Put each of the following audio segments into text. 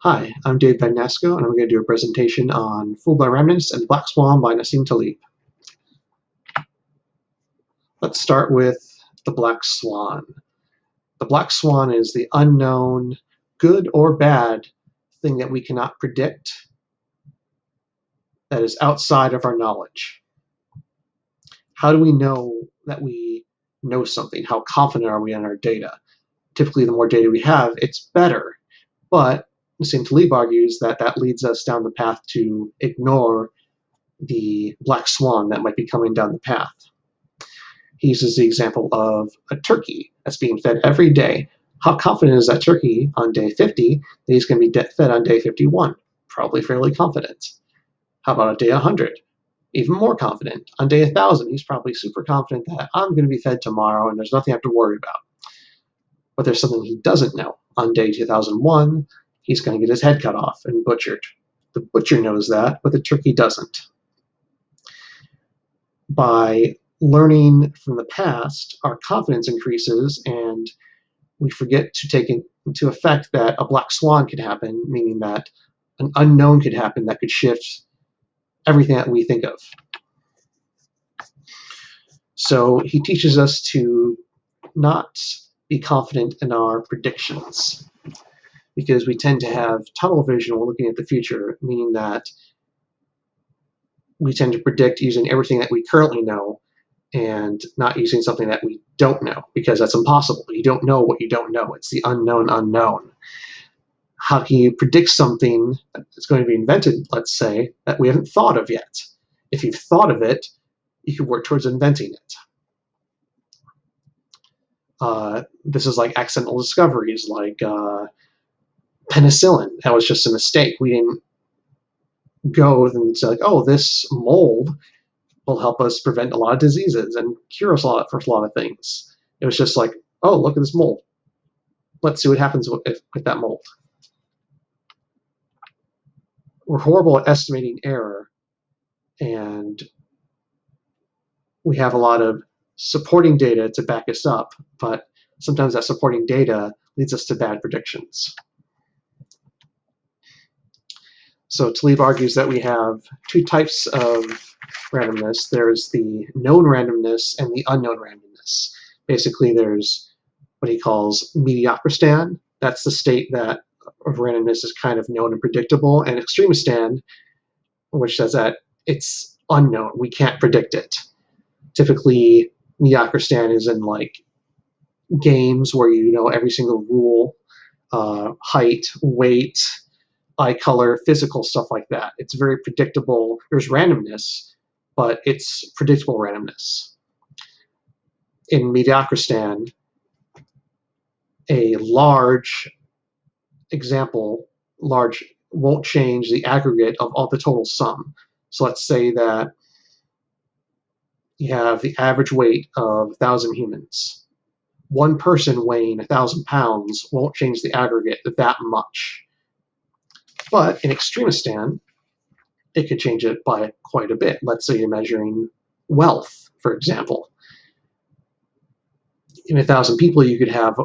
Hi, I'm Dave Bagnasco, and I'm going to do a presentation on Full-Blown Remnants and Black Swan by Nassim Taleb. Let's start with the Black Swan. The Black Swan is the unknown, good or bad, thing that we cannot predict that is outside of our knowledge. How do we know that we know something? How confident are we in our data? Typically, the more data we have, it's better. But Nassim Taleb argues that that leads us down the path to ignore the black swan that might be coming down the path. He uses the example of a turkey that's being fed every day. How confident is that turkey on day 50 that he's going to be fed on day 51? Probably fairly confident. How about on day 100? Even more confident. On day 1,000, he's probably super confident that I'm going to be fed tomorrow and there's nothing I have to worry about. But there's something he doesn't know. On day 2001, he's going to get his head cut off and butchered. The butcher knows that, but the turkey doesn't. By learning from the past, our confidence increases and we forget to take into effect that a black swan could happen, meaning that an unknown could happen that could shift everything that we think of. So he teaches us to not be confident in our predictions because we tend to have tunnel vision when looking at the future, meaning that we tend to predict using everything that we currently know and not using something that we don't know, because that's impossible. You don't know what you don't know. It's the unknown unknown. How can you predict something that's going to be invented, let's say, that we haven't thought of yet? If you've thought of it, you can work towards inventing it. This is like accidental discoveries, like penicillin. That was just a mistake. We didn't go and say, like, oh, this mold will help us prevent a lot of diseases and cure us for a lot of things. It was just like, oh, look at this mold. Let's see what happens with that mold. We're horrible at estimating error, and we have a lot of supporting data to back us up, but sometimes that supporting data leads us to bad predictions. So Taleb argues that we have two types of randomness. There's the known randomness and the unknown randomness. Basically, there's what he calls mediocristan. That's the state that of randomness is kind of known and predictable, and extremistan, which says that it's unknown. We can't predict it. Typically, mediocristan is in like games where you know every single rule, height, weight, eye color, physical stuff like that. It's very predictable. There's randomness, but it's predictable randomness. In mediocristan, a large example, large won't change the aggregate of all the total sum. So let's say that you have the average weight of 1,000 humans. One person weighing 1,000 pounds won't change the aggregate that much. But in extremistan, it could change it by quite a bit. Let's say you're measuring wealth, for example. In 1,000 people, you could have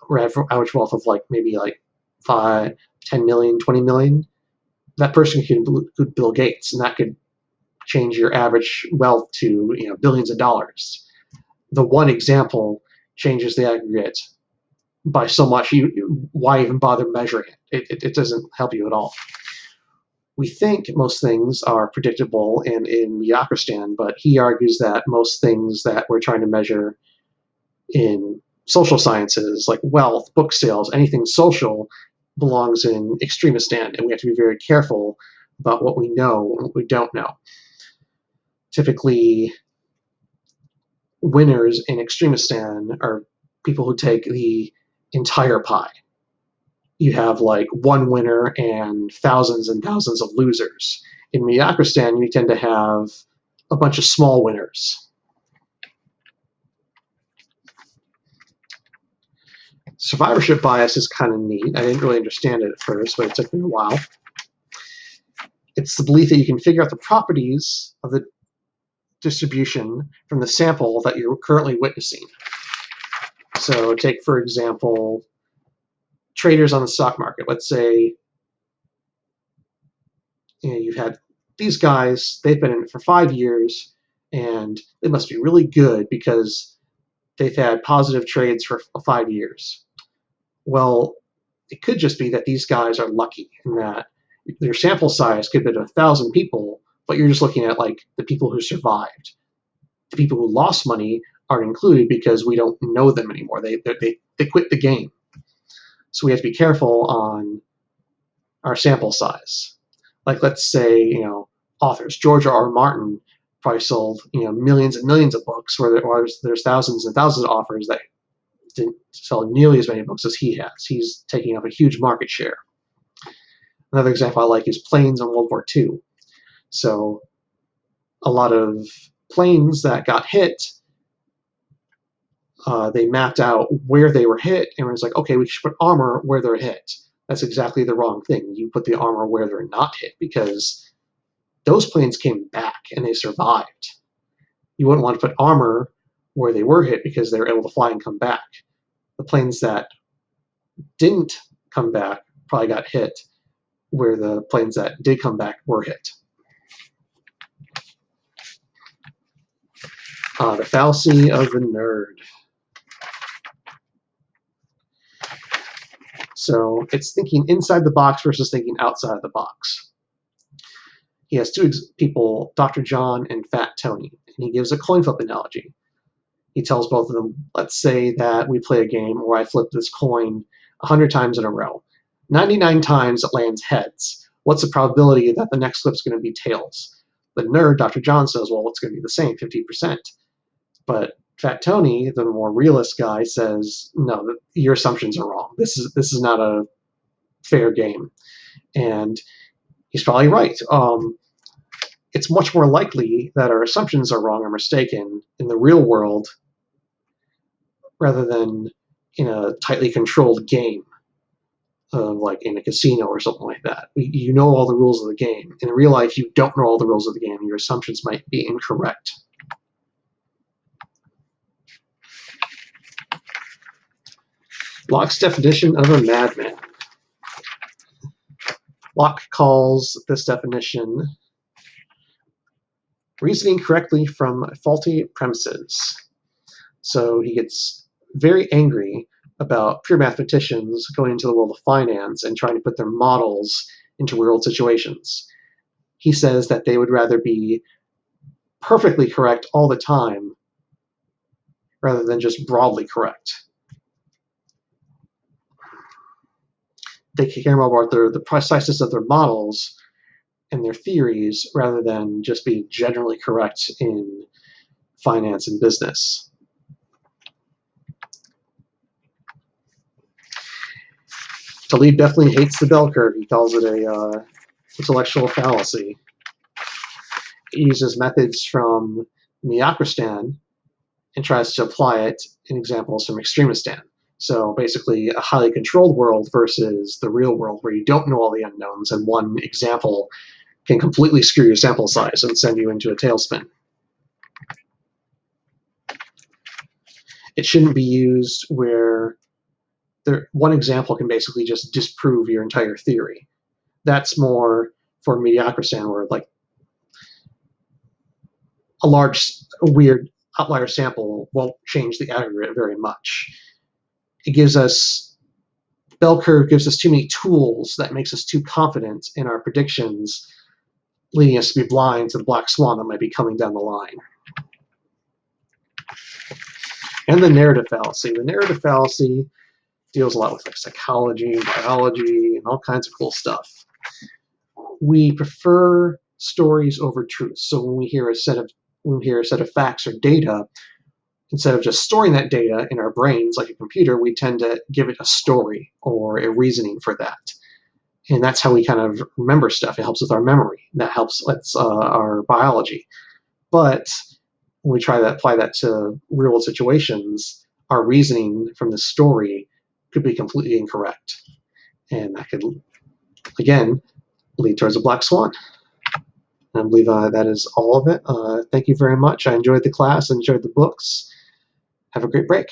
average wealth of like maybe like 5, 10 million, 20 million. That person could Bill Gates, and that could change your average wealth to billions of dollars. The one example changes the aggregate by so much. Why even bother measuring it? It doesn't help you at all. We think most things are predictable in mediocristan, but he argues that most things that we're trying to measure in social sciences, like wealth, book sales, anything social, belongs in extremistan, and we have to be very careful about what we know and what we don't know. Typically, winners in extremistan are people who take the entire pie. You have like one winner and thousands of losers. In mediocristan, you tend to have a bunch of small winners. Survivorship bias is kind of neat. I didn't really understand it at first, but it took me a while. It's the belief that you can figure out the properties of the distribution from the sample that you're currently witnessing. So take, for example, traders on the stock market. Let's say You've had these guys, they've been in it for 5 years, and they must be really good because they've had positive trades for 5 years. Well, it could just be that these guys are lucky in that their sample size could be 1,000 people, but you're just looking at like the people who survived. The people who lost money aren't included because we don't know them anymore. They quit the game. So we have to be careful on our sample size. Like let's say, authors, George R. R. Martin probably sold, millions and millions of books, where there's thousands and thousands of authors that didn't sell nearly as many books as he has. He's taking up a huge market share. Another example I like is planes in World War II. So a lot of planes that got hit, they mapped out where they were hit, and it was like, okay, we should put armor where they're hit. That's exactly the wrong thing. You put the armor where they're not hit, because those planes came back and they survived. You wouldn't want to put armor where they were hit because they were able to fly and come back. The planes that didn't come back probably got hit where the planes that did come back were hit. The fallacy of the nerd. So it's thinking inside the box versus thinking outside the box. He has two people, Dr. John and Fat Tony, and he gives a coin flip analogy. He tells both of them, let's say that we play a game where I flip this coin 100 times in a row. 99 times it lands heads. What's the probability that the next flip's going to be tails? The nerd, Dr. John, says, well, it's going to be the same, 50%. But Fat Tony, the more realist guy, says, no, your assumptions are wrong. This is not a fair game. And he's probably right. It's much more likely that our assumptions are wrong or mistaken in the real world rather than in a tightly controlled game, like in a casino or something like that. You know all the rules of the game. In real life, you don't know all the rules of the game. Your assumptions might be incorrect. Locke's definition of a madman. Locke calls this definition reasoning correctly from faulty premises. So he gets very angry about pure mathematicians going into the world of finance and trying to put their models into real situations. He says that they would rather be perfectly correct all the time rather than just broadly correct. They care more about the preciseness of their models and their theories rather than just being generally correct in finance and business. Taleb definitely hates the bell curve. He calls it a intellectual fallacy. He uses methods from Miakristan and tries to apply it in examples from Extremistan. So basically a highly controlled world versus the real world where you don't know all the unknowns, and one example can completely screw your sample size and send you into a tailspin. It shouldn't be used where one example can basically just disprove your entire theory. That's more for Mediocristan, where like a large, weird outlier sample won't change the aggregate very much. It gives us, bell curve gives us too many tools that makes us too confident in our predictions, leading us to be blind to the black swan that might be coming down the line. And the narrative fallacy. The narrative fallacy deals a lot with like psychology and biology and all kinds of cool stuff. We prefer stories over truth. So when we hear a set of facts or data, instead of just storing that data in our brains like a computer, we tend to give it a story or a reasoning for that. And that's how we kind of remember stuff. It helps with our memory. That helps with our biology. But when we try to apply that to real world situations, our reasoning from the story could be completely incorrect. And that could, again, lead towards a black swan. And I believe that is all of it. Thank you very much. I enjoyed the class, enjoyed the books. Have a great break.